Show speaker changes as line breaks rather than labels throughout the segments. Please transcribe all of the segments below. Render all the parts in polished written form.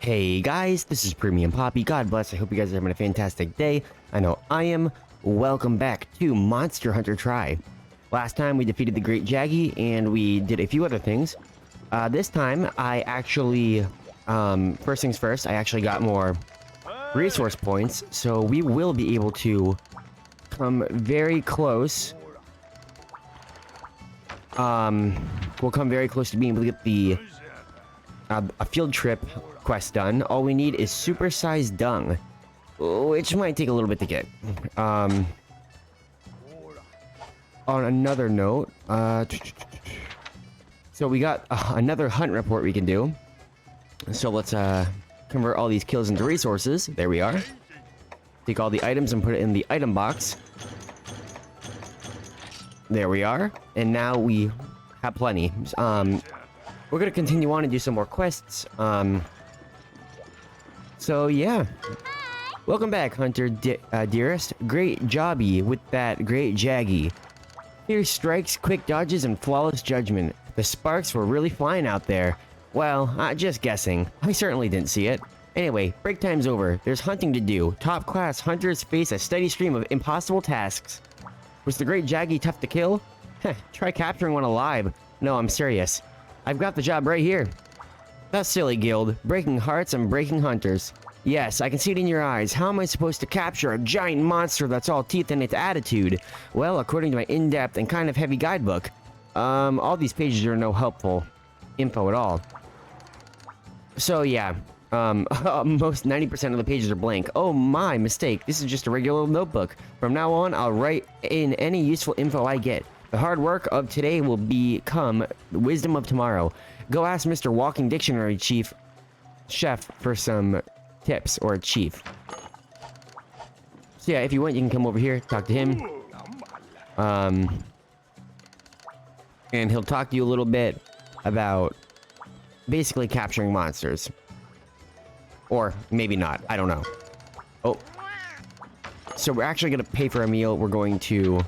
Hey guys, this is Premium Poppy. God bless. I hope you guys are having a fantastic day. I know I am. Welcome back to Monster Hunter Try. Last time we defeated the Great Jaggi and we did a few other things. This time I actually, first things first, I actually got more resource points. So we will be able to come very close. We'll come very close to being able to get the a field trip quest done. All we need is supersized dung, which might take a little bit to get. On another note, so we got another hunt report we can do. So let's convert all these kills into resources. There we are. Take all the items and put it in the item box. There we are. And now we have plenty. We're gonna continue on and do some more quests. So yeah. Welcome back, Hunter dearest. Great Jaggi with that Great Jaggi. Fierce strikes, quick dodges, and flawless judgment. The sparks were really flying out there. Well, just guessing. I certainly didn't see it. Anyway, break time's over. There's hunting to do. Top class hunters face a steady stream of impossible tasks. Was the Great Jaggi tough to kill? Heh, try capturing one alive. No, I'm serious. I've got the job right here. That's silly, Guild. Breaking hearts and breaking hunters. Yes, I can see it in your eyes. How am I supposed to capture a giant monster that's all teeth in its attitude? Well, according to my in-depth and kind of heavy guidebook, all these pages are no helpful info at all. So yeah, most 90% of the pages are blank. Oh my, mistake. This is just a regular notebook. From now on, I'll write in any useful info I get. The hard work of today will become the wisdom of tomorrow. Go ask Mr. Walking Dictionary Chef for some tips, or chief. So yeah, if you want, you can come over here, talk to him. And he'll talk to you a little bit about basically capturing monsters. Or maybe not, I don't know. Oh. So we're actually gonna pay for a meal. We're going to...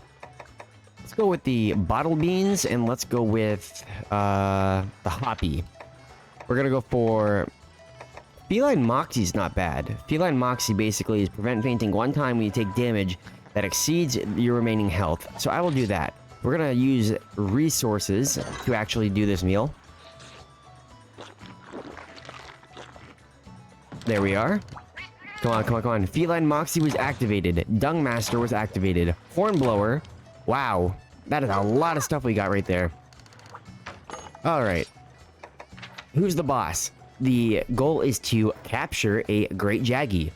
Let's go with the bottle beans, and let's go with the hoppy. We're gonna go for Feline Moxie's not bad. Feline Moxie basically is prevent fainting one time when you take damage that exceeds your remaining health. So I will do that. We're gonna use resources to actually do this meal. There we are. Come on, come on, come on. Feline Moxie was activated. Dung Master was activated. Hornblower. Wow. That is a lot of stuff we got right there. Alright. Who's the boss? The goal is to capture a Great Jaggi.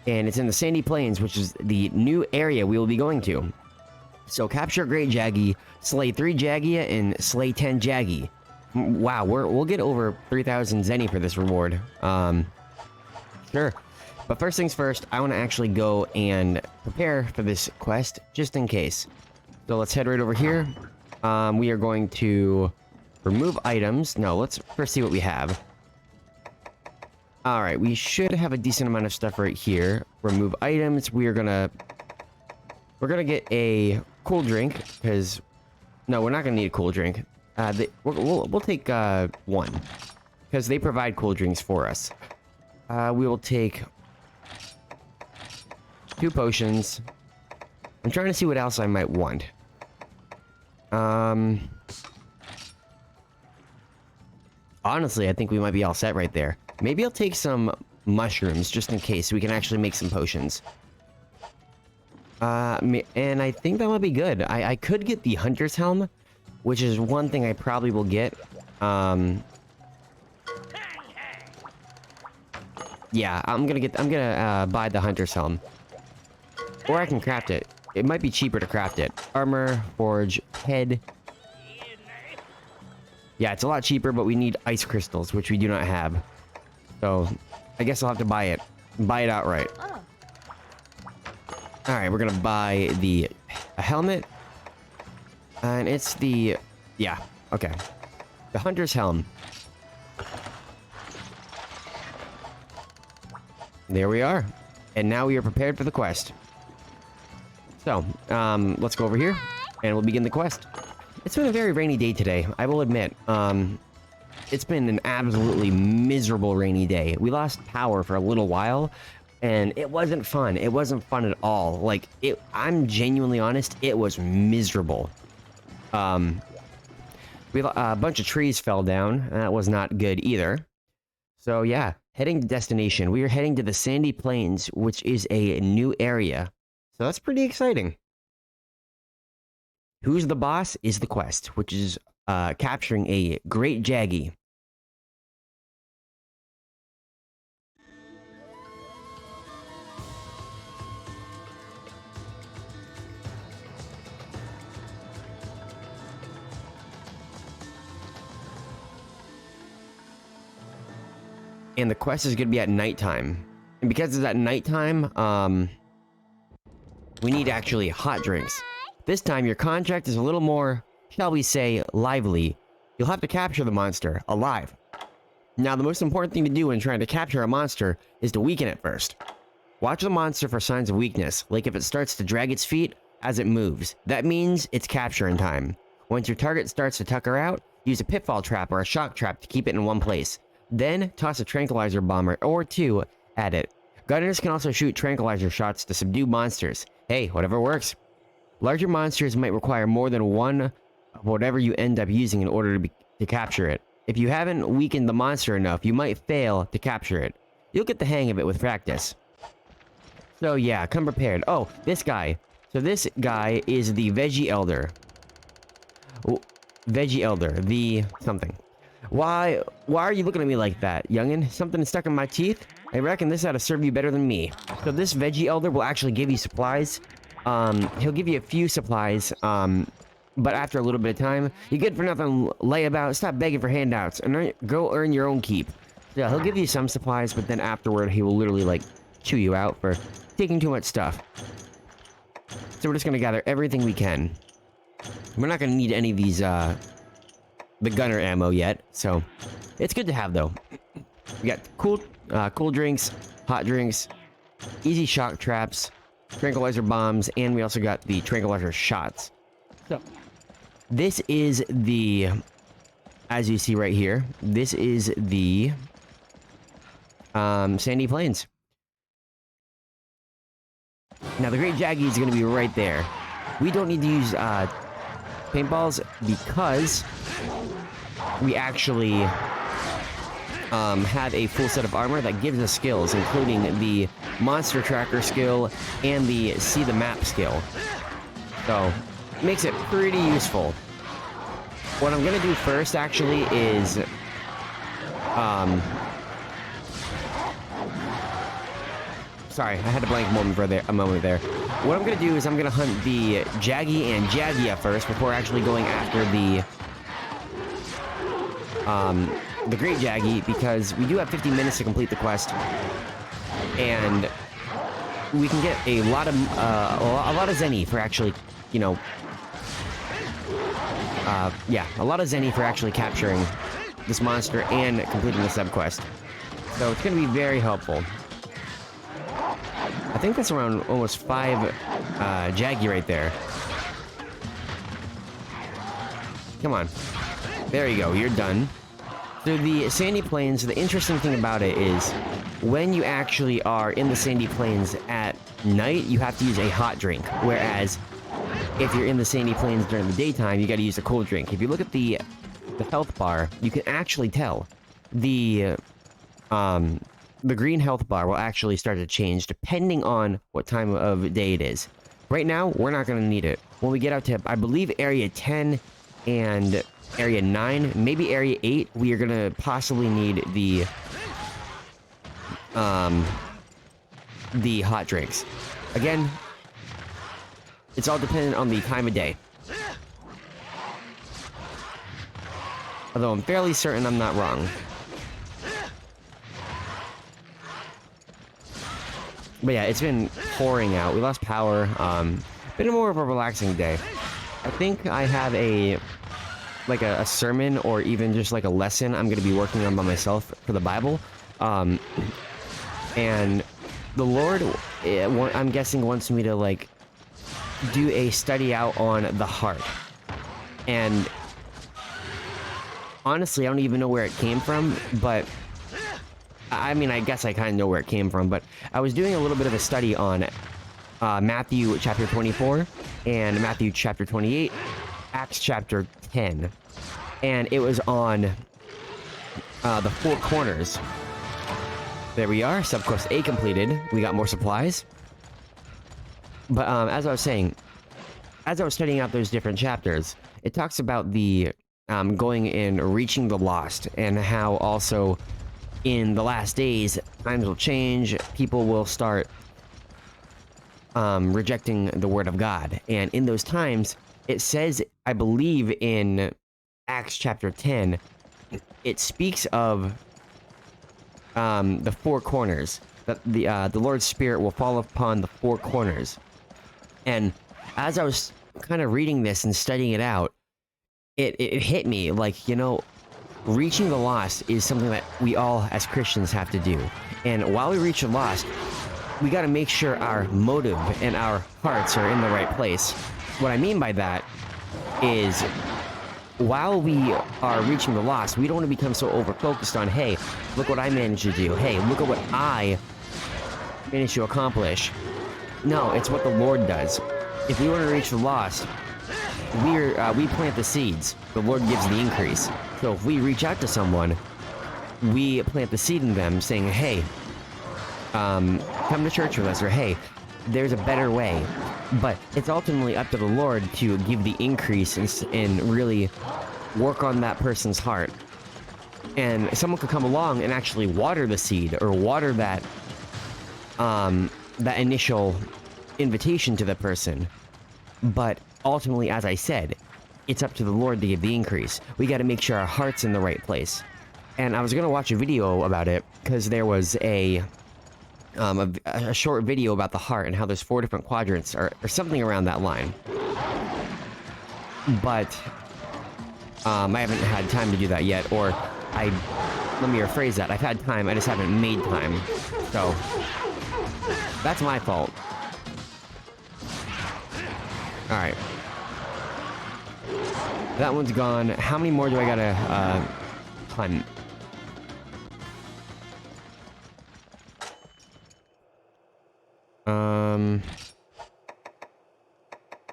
And it's in the Sandy Plains, which is the new area we will be going to. So capture a Great Jaggi, slay 3 Jaggi, and slay 10 Jaggi. Wow, we'll get over 3,000 Zenny for this reward. Sure. But first things first, I want to actually go and prepare for this quest, just in case. So let's head right over here. We are going to remove items. No, let's first see what we have. Alright, we should have a decent amount of stuff right here. Remove items. We're gonna get a cool drink, because... No, we're not gonna need a cool drink. We'll take one, because they provide cool drinks for us. We will take 2 potions. I'm trying to see what else I might want. Honestly, I think we might be all set right there. Maybe I'll take some mushrooms, just in case, so we can actually make some potions. And I think that might be good. I could get the Hunter's Helm, which is one thing I probably will get. Yeah, I'm gonna buy the Hunter's Helm. Or I can craft it. It might be cheaper to craft it. Armor, forge, head. Yeah, it's a lot cheaper, but we need ice crystals, which we do not have. So, I guess I'll have to buy it. Buy it outright. Alright, we're gonna buy a helmet. And it's the... Yeah, okay. The Hunter's Helm. There we are. And now we are prepared for the quest. So, let's go over here, and we'll begin the quest. It's been a very rainy day today, I will admit. It's been an absolutely miserable rainy day. We lost power for a little while, and it wasn't fun. It wasn't fun at all. Like, I'm genuinely honest, it was miserable. A bunch of trees fell down, and that was not good either. So yeah, heading to destination. We are heading to the Sandy Plains, which is a new area. So that's pretty exciting. Who's the boss is the quest, which is capturing a Great Jaggi. And the quest is going to be at nighttime. And because it's at nighttime, we need actually hot drinks. This time, your contract is a little more, shall we say, lively. You'll have to capture the monster alive. Now, the most important thing to do when trying to capture a monster is to weaken it first. Watch the monster for signs of weakness, like if it starts to drag its feet as it moves. That means it's capturing time. Once your target starts to tucker out, use a pitfall trap or a shock trap to keep it in one place. Then, toss a tranquilizer bomb or two at it. Gunners can also shoot tranquilizer shots to subdue monsters. Hey, whatever works. Larger monsters might require more than one of whatever you end up using in order to capture it. If you haven't weakened the monster enough, you might fail to capture it. You'll get the hang of it with practice. So yeah, come prepared. Oh, this guy. So this guy is the Veggie Elder. Oh, Veggie Elder, the something. Why are you looking at me like that, youngin? Something stuck in my teeth? I reckon this ought to serve you better than me. So this Veggie Elder will actually give you supplies. He'll give you a few supplies, but after a little bit of time, you good for nothing, lay about, stop begging for handouts, and go earn your own keep. Yeah, he'll give you some supplies, but then afterward, he will literally, like, chew you out for taking too much stuff. So we're just gonna gather everything we can. We're not gonna need any of these, the gunner ammo yet, so it's good to have, though. We got cool drinks, hot drinks, easy shock traps, tranquilizer bombs, and we also got the tranquilizer shots. So this is the, as you see right here, this is the Sandy Plains. Now the Great Jaggi is going to be right there. We don't need to use paintballs because we actually have a full set of armor that gives us skills, including the monster tracker skill and the see the map skill. So, makes it pretty useful. What I'm gonna do first, actually, is sorry, I had a blank moment for a moment there. What I'm gonna do is I'm gonna hunt the Jaggi and Jaggia first before actually going after the Great Jaggi, because we do have 50 minutes to complete the quest, and we can get a lot of Zenny for actually, you know, yeah, a lot of Zenny for actually capturing this monster and completing the sub-quest. So it's going to be very helpful. I think that's around almost 5 Jaggi right there. Come on. There you go, you're done. So the Sandy Plains, the interesting thing about it is when you actually are in the Sandy Plains at night, you have to use a hot drink. Whereas if you're in the Sandy Plains during the daytime, you got to use a cold drink. If you look at the health bar, you can actually tell the green health bar will actually start to change depending on what time of day it is. Right now, we're not going to need it. When we get out to, I believe, Area 10 and Area 9, maybe Area 8, we are going to possibly need the hot drinks. Again, it's all dependent on the time of day. Although I'm fairly certain I'm not wrong. But yeah, it's been pouring out. We lost power. Been more of a relaxing day. I think I have a sermon or even just like a lesson I'm going to be working on by myself for the Bible. And the Lord, I'm guessing, wants me to like do a study out on the heart. And honestly, I don't even know where it came from, but I mean, I guess I kind of know where it came from, but I was doing a little bit of a study on Matthew chapter 24 and Matthew chapter 28, Acts chapter 10, and it was on the four corners. There we are, subquest A completed. We got more supplies. But as I was saying, as I was studying out those different chapters, it talks about the going and reaching the lost, and how also in the last days, times will change, people will start rejecting the word of God. And in those times, it says, I believe in Acts chapter 10, it speaks of the four corners, that the Lord's Spirit will fall upon the four corners. And as I was kind of reading this and studying it out, it hit me like, you know, reaching the lost is something that we all as Christians have to do. And while we reach the lost, we got to make sure our motive and our hearts are in the right place. What I mean by that is, while we are reaching the lost, we don't want to become so over-focused on, hey, look what I managed to do. Hey, look at what I managed to accomplish. No, it's what the Lord does. If we want to reach the lost, we plant the seeds. The Lord gives the increase. So if we reach out to someone, we plant the seed in them, saying, hey, come to church with us, or hey, there's a better way. But it's ultimately up to the Lord to give the increase and really work on that person's heart. And someone could come along and actually water the seed, or water that that initial invitation to the person. But ultimately, as I said, it's up to the Lord to give the increase. We got to make sure our heart's in the right place. And I was gonna watch a video about it, because there was a short video about the heart and how there's 4 different quadrants, or something around that line. But I haven't had time to do that yet, or let me rephrase that. I've had time, I just haven't made time. So that's my fault. All right. That one's gone. How many more do I gotta hunt?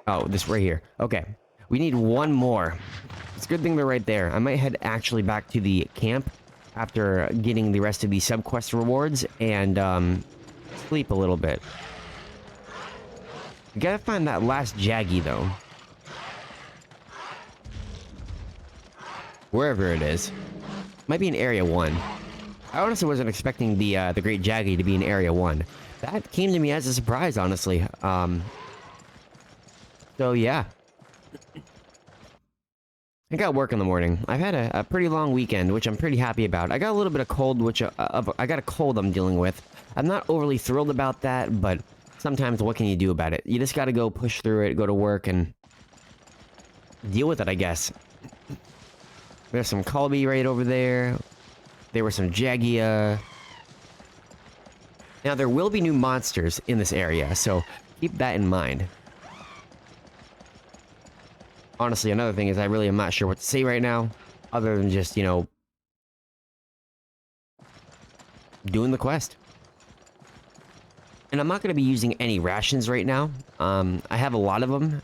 Oh, this right here. Okay. We need one more. It's a good thing they're right there. I might head actually back to the camp after getting the rest of the subquest rewards and sleep a little bit. We gotta find that last Jaggi though. Wherever it is. Might be in Area 1. I honestly wasn't expecting the Great Jaggi to be in Area 1. That came to me as a surprise, honestly. So yeah. I got work in the morning. I've had a pretty long weekend, which I'm pretty happy about. I got a little bit of cold, which I got a cold I'm dealing with. I'm not overly thrilled about that, but sometimes what can you do about it? You just gotta go push through it, go to work, and deal with it, I guess. There's some Colby right over there. There were some Jaggi. Now, there will be new monsters in this area, so keep that in mind. Honestly, another thing is I really am not sure what to say right now, other than just, you know, doing the quest. And I'm not going to be using any rations right now. I have a lot of them,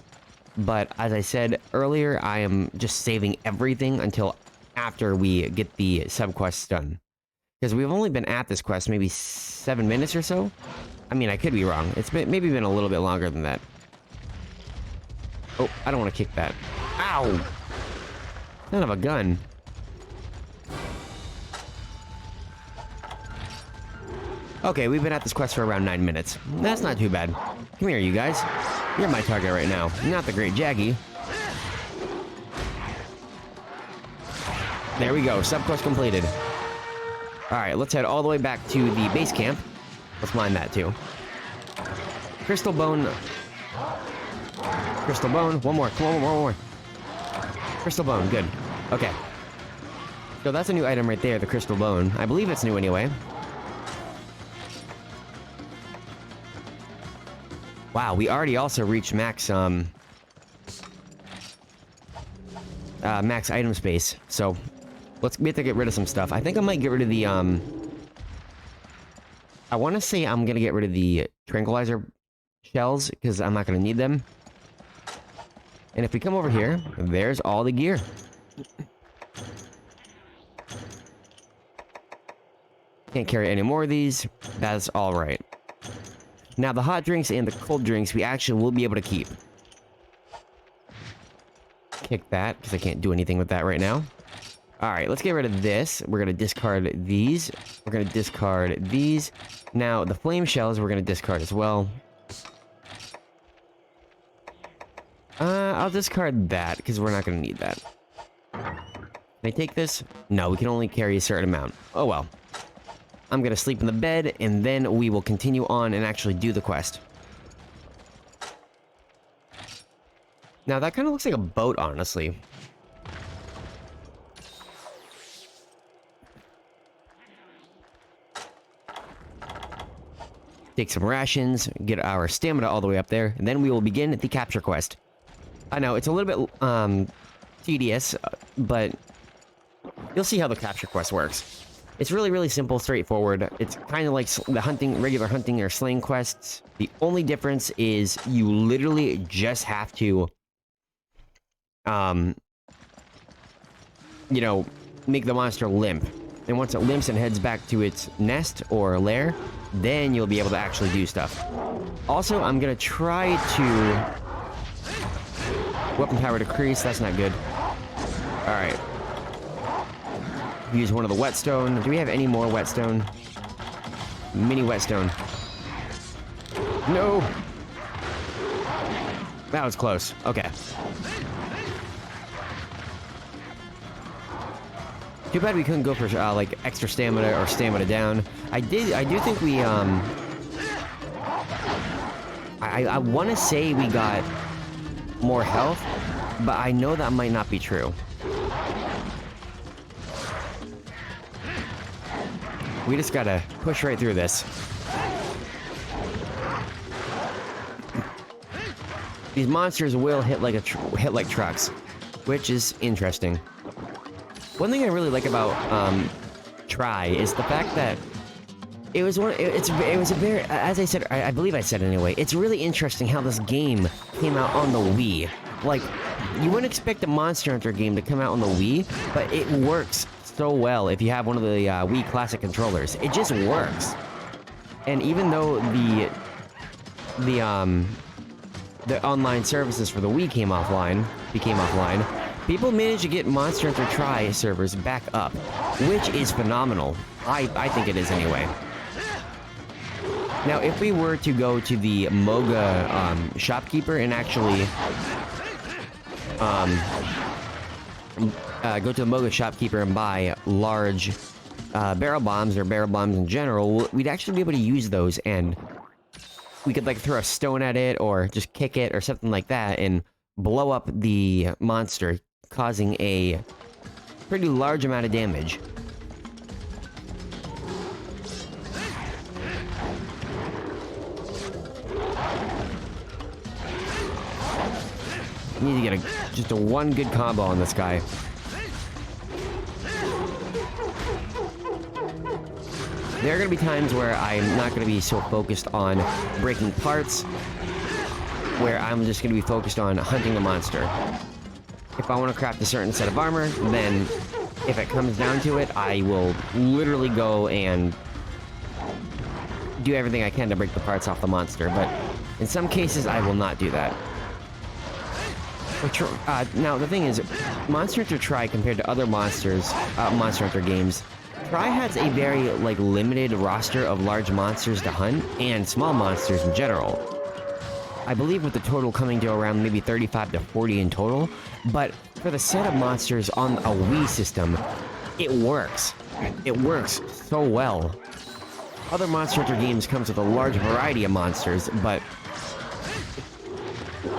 but as I said earlier, I am just saving everything until after we get the subquests done. Because we've only been at this quest maybe 7 minutes or so. I mean, I could be wrong. It's maybe been a little bit longer than that. Oh, I don't want to kick that. Ow! Son of a gun. Okay, we've been at this quest for around 9 minutes. That's not too bad. Come here, you guys. You're my target right now, not the Great Jaggi. There we go, subquest completed. Alright, let's head all the way back to the base camp. Let's mine that too. Crystal bone. Crystal bone. One more. Come on, one more. Crystal bone. Good. Okay. So that's a new item right there, the crystal bone. I believe it's new anyway. Wow, we already also reached max max item space. So We have to get rid of some stuff. I think I might get rid of the, I want to say I'm gonna get rid of the tranquilizer shells, because I'm not gonna need them. And if we come over here, there's all the gear. Can't carry any more of these. That's alright. Now, the hot drinks and the cold drinks, we actually will be able to keep. Kick that, because I can't do anything with that right now. Alright, let's get rid of this. We're going to discard these. We're going to discard these. Now, the flame shells we're going to discard as well. I'll discard that, because we're not going to need that. Can I take this? No, we can only carry a certain amount. Oh well. I'm going to sleep in the bed, and then we will continue on and actually do the quest. Now, that kind of looks like a boat, honestly. Take some rations, get our stamina all the way up there, and then we will begin the capture quest. I know, it's a little bit, tedious, but you'll see how the capture quest works. It's really, really simple, straightforward. It's kind of like the regular hunting or slaying quests. The only difference is you literally just have to, you know, make the monster limp. And once it limps and heads back to its nest or lair, then you'll be able to actually do stuff. Also, I'm gonna try to... Weapon power decrease, that's not good. Alright. Use one of the whetstone. Do we have any more whetstone? Mini whetstone. No! That was close. Okay. Too bad we couldn't go for, like, extra stamina or stamina down. I do think we, I want to say we got more health, but I know that might not be true. We just gotta push right through this. These monsters will hit like trucks, which is interesting. One thing I really like about Try is the fact that it was a very, as I said, I believe I said it anyway. It's really interesting how this game came out on the Wii. Like, you wouldn't expect a Monster Hunter game to come out on the Wii, but it works so well if you have one of the Wii Classic controllers. It just works. And even though the online services for the Wii became offline, people managed to get Monster Hunter Try servers back up, which is phenomenal. I think it is anyway. Now, if we were to go to the Moga shopkeeper and actually go to the Moga shopkeeper and buy large barrel bombs or barrel bombs in general, we'd actually be able to use those, and we could like throw a stone at it or just kick it or something like that and blow up the monster, causing a pretty large amount of damage. Need to get just a one good combo on this guy. There are going to be times where I'm not going to be so focused on breaking parts, where I'm just going to be focused on hunting the monster. If I want to craft a certain set of armor, then if it comes down to it, I will literally go and do everything I can to break the parts off the monster, but in some cases, I will not do that. Now, the thing is, Monster Hunter Try, compared to other Monster Hunter games, Try has a very, like, limited roster of large monsters to hunt, and small monsters in general. I believe with the total coming to around maybe 35 to 40 in total, but for the set of monsters on a Wii system, it works. It works so well. Other Monster Hunter games comes with a large variety of monsters, but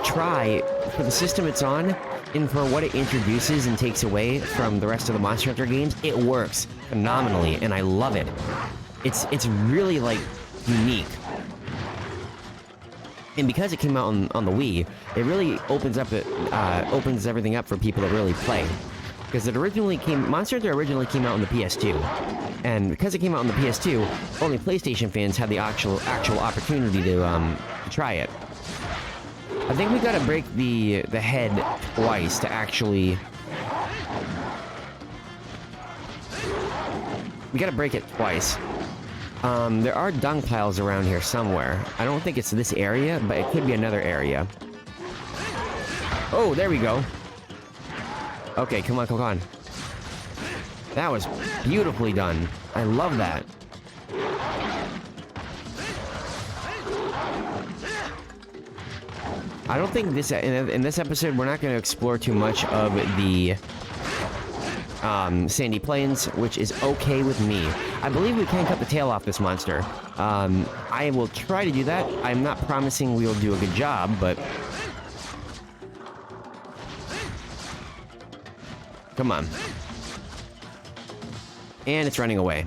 Try, for the system it's on, and for what it introduces and takes away from the rest of the Monster Hunter games, it works phenomenally, and I love it. It's really, like, unique. And because it came out on the Wii, it really opens everything up for people that really play. Because Monster Hunter originally came out on the PS2. And because it came out on the PS2, only PlayStation fans had the actual opportunity to try it. I think we gotta break the head twice to actually... We gotta break it twice. There are dung piles around here somewhere. I don't think it's this area, but it could be another area. Oh, there we go. Okay, come on, come on. That was beautifully done. I love that. I don't think in this episode we're not going to explore too much of the sandy plains, which is okay with me. I believe we can cut the tail off this monster. I will try to do that. I'm not promising we'll do a good job, but... Come on. And it's running away.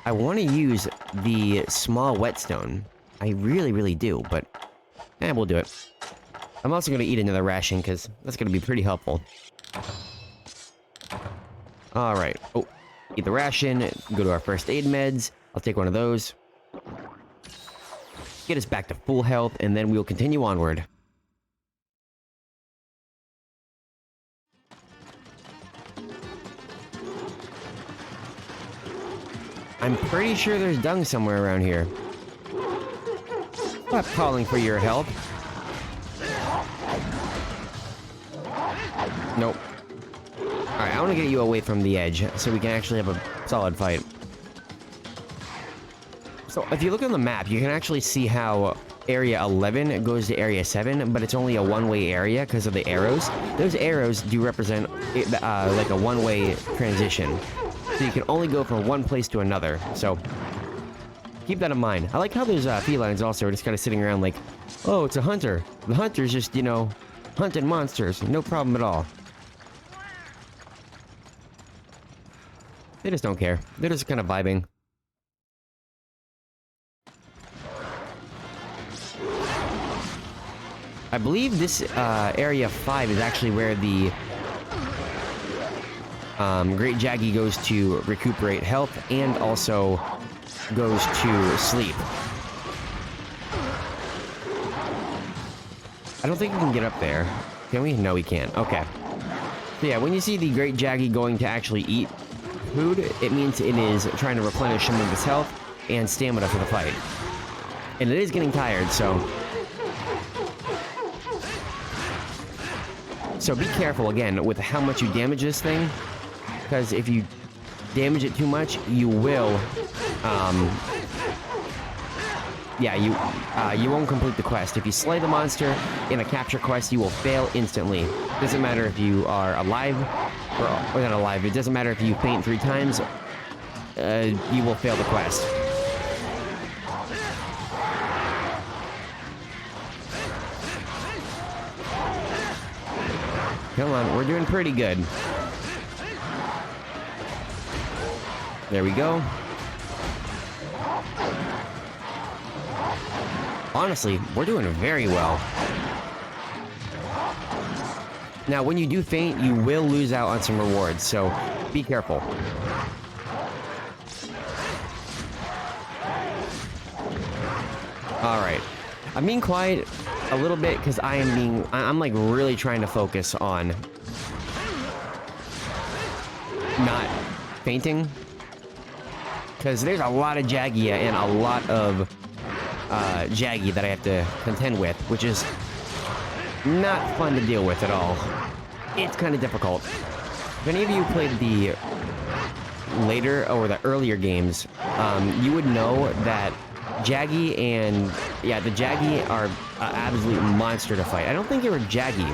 I want to use the small whetstone. I really, really do, but... we'll do it. I'm also going to eat another ration, because that's going to be pretty helpful. Alright. Oh, eat the ration, go to our first aid meds. I'll take one of those. Get us back to full health, and then we'll continue onward. I'm pretty sure there's dung somewhere around here. Stop calling for your help. Nope. Alright, I want to get you away from the edge, so we can actually have a solid fight. So, if you look on the map, you can actually see how Area 11 goes to Area 7, but it's only a one-way area because of the arrows. Those arrows do represent, like a one-way transition. So you can only go from one place to another, so... keep that in mind. I like how those felines also are just kind of sitting around like, oh, it's a hunter. The hunter's just, you know, hunting monsters. No problem at all. They just don't care. They're just kind of vibing. I believe this Area 5 is actually where the Great Jaggi goes to recuperate health and also goes to sleep. I don't think we can get up there. Can we? No, we can't. Okay. So yeah, when you see the Great Jaggi going to actually eat food, it means it is trying to replenish some of its health and stamina for the fight. And it is getting tired, so... So be careful, again, with how much you damage this thing. Because if you damage it too much, you will... you won't complete the quest. If you slay the monster in a capture quest, you will fail instantly. Doesn't matter if you are alive or not alive. It doesn't matter if you faint 3 times. You will fail the quest. Come on, we're doing pretty good. There we go. Honestly, we're doing very well. Now, when you do faint, you will lose out on some rewards, so be careful. Alright. I'm being quiet a little bit because I'm like really trying to focus on not fainting. Because there's a lot of Jaggi and a lot of Jaggi that I have to contend with, which is not fun to deal with at all. It's kind of difficult. If any of you played the later or the earlier games, you would know that Jaggi and... yeah, the Jaggi are an absolute monster to fight. I don't think they were Jaggi.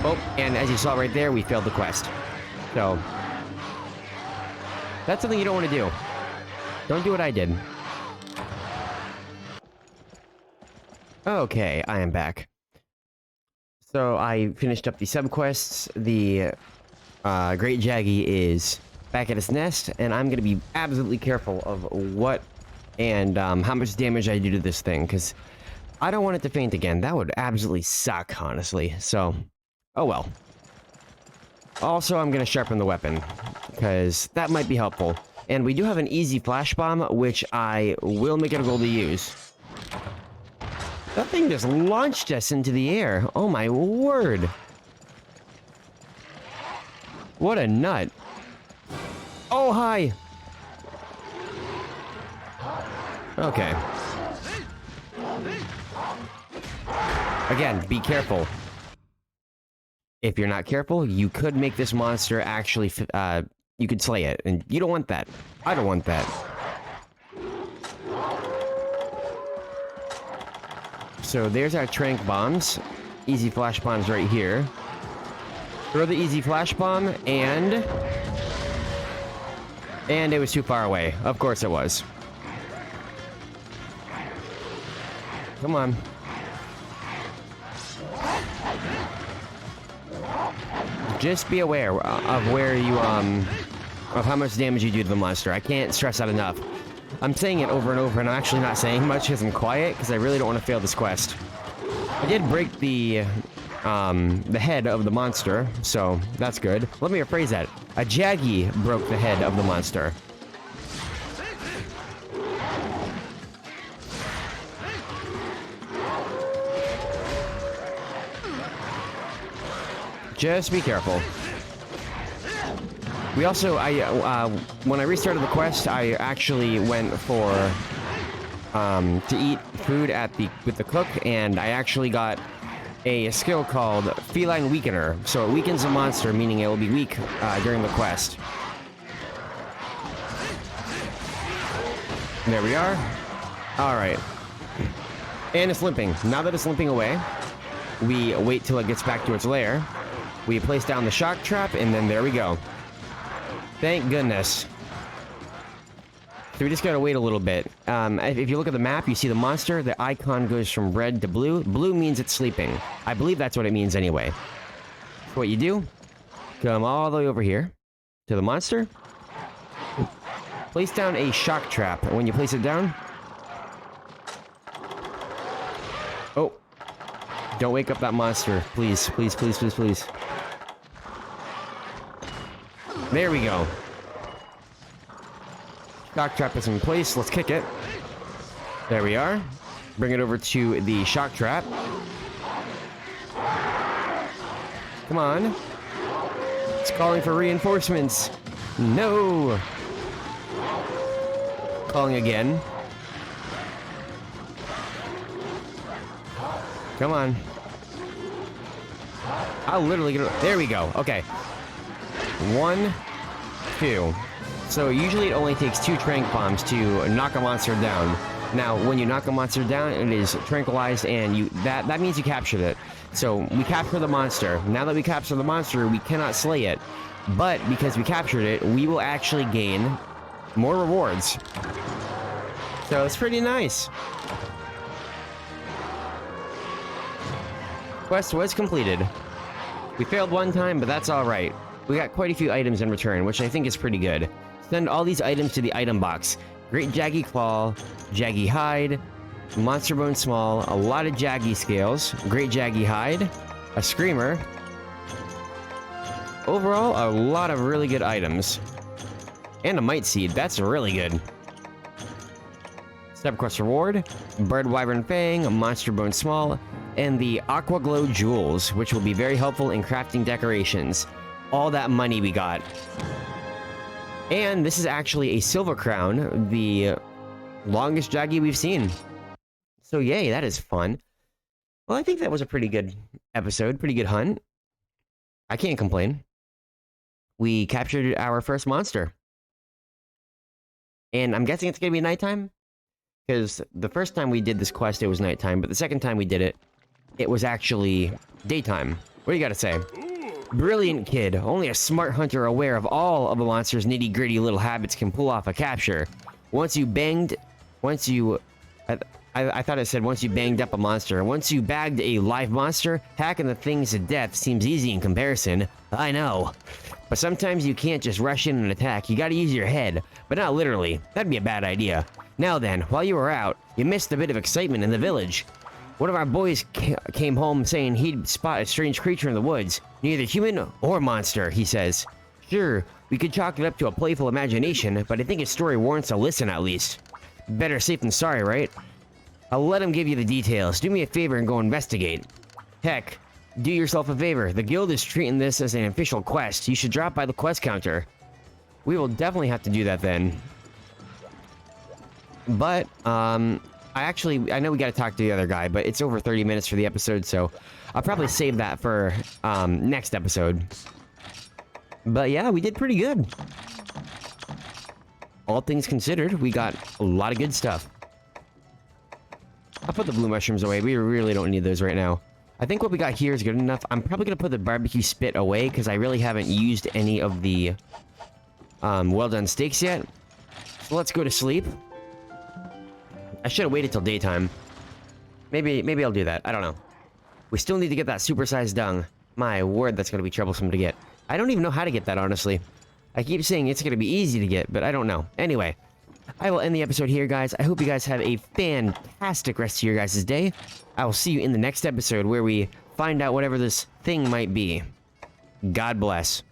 Oh, and as you saw right there, we failed the quest. So, that's something you don't want to do. Don't do what I did. Okay, I am back. So, I finished up the subquests. The Great Jaggi is back at its nest, and I'm going to be absolutely careful of what and how much damage I do to this thing, because I don't want it to faint again. That would absolutely suck, honestly. So, oh well. Also, I'm gonna sharpen the weapon, because that might be helpful. And we do have an easy flash bomb, which I will make it a goal to use. That thing just launched us into the air. Oh my word. What a nut. Oh, hi. Okay. Again, be careful. If you're not careful, you could make this monster actually, you could slay it. And you don't want that. I don't want that. So there's our trank bombs. Easy flash bombs right here. Throw the easy flash bomb, and it was too far away. Of course it was. Come on. Just be aware of where you, of how much damage you do to the monster. I can't stress that enough. I'm saying it over and over, and I'm actually not saying much because I'm quiet, because I really don't want to fail this quest. I did break the head of the monster, so that's good. Let me rephrase that. A Jaggi broke the head of the monster. Just be careful. We also, when I restarted the quest, I actually went for, to eat food with the cook, and I actually got a skill called Feline Weakener. So it weakens a monster, meaning it will be weak, during the quest. There we are. Alright. And it's limping. Now that it's limping away, we wait till it gets back to its lair. We place down the shock trap, and then there we go. Thank goodness. So we just gotta wait a little bit. If you look at the map, you see the monster, the icon goes from red to blue. Blue means it's sleeping. I believe that's what it means anyway. So what you do, come all the way over here to the monster. Place down a shock trap. And when you place it down... Oh. Don't wake up that monster. Please, please, please, please, please. There we go. Shock trap is in place. Let's kick it. There we are. Bring it over to the shock trap. Come on. It's calling for reinforcements. No. Calling again. Come on. I'll literally get it. There we go. Okay. 1, 2. So usually it only takes 2 trank bombs to knock a monster down. Now, when you knock a monster down, it is tranquilized, and that means you captured it. So we capture the monster. Now that we capture the monster, we cannot slay it. But because we captured it, we will actually gain more rewards. So it's pretty nice. Quest was completed. We failed one time, but that's alright. We got quite a few items in return, which I think is pretty good. Send all these items to the item box. Great Jaggi Claw, Jaggi Hide, Monster Bone Small, a lot of Jaggi Scales, Great Jaggi Hide, a Screamer. Overall, a lot of really good items. And a Might Seed, that's really good. Step Quest Reward, Bird Wyvern Fang, Monster Bone Small, and the Aqua Glow Jewels, which will be very helpful in crafting decorations. All that money we got. And this is actually a Silver Crown, the longest Jaggi we've seen. So yay, that is fun. Well, I think that was a pretty good episode, pretty good hunt. I can't complain. We captured our first monster. And I'm guessing it's gonna be nighttime? Because the first time we did this quest, it was nighttime, but the second time we did it, it was actually daytime. What do you gotta say? Brilliant kid. Only a smart hunter aware of all of the monster's nitty-gritty little habits can pull off a capture. I thought it said once you banged up a monster. Once you bagged a live monster, hacking the things to death seems easy in comparison. I know. But sometimes you can't just rush in and attack. You gotta use your head. But not literally. That'd be a bad idea. Now then, while you were out, you missed a bit of excitement in the village. One of our boys came home saying he'd spot a strange creature in the woods. Neither human or monster, he says. Sure, we could chalk it up to a playful imagination, but I think his story warrants a listen at least. Better safe than sorry, right? I'll let him give you the details. Do me a favor and go investigate. Heck, do yourself a favor. The guild is treating this as an official quest. You should drop by the quest counter. We will definitely have to do that then. But, I know we gotta talk to the other guy, but it's over 30 minutes for the episode, so I'll probably save that for, next episode. But yeah, we did pretty good. All things considered, we got a lot of good stuff. I'll put the blue mushrooms away. We really don't need those right now. I think what we got here is good enough. I'm probably gonna put the barbecue spit away, because I really haven't used any of the, well-done steaks yet. So let's go to sleep. I should have waited till daytime. Maybe I'll do that. I don't know. We still need to get that supersized dung. My word, that's gonna be troublesome to get. I don't even know how to get that, honestly. I keep saying it's gonna be easy to get, but I don't know. Anyway, I will end the episode here, guys. I hope you guys have a fantastic rest of your guys' day. I will see you in the next episode where we find out whatever this thing might be. God bless.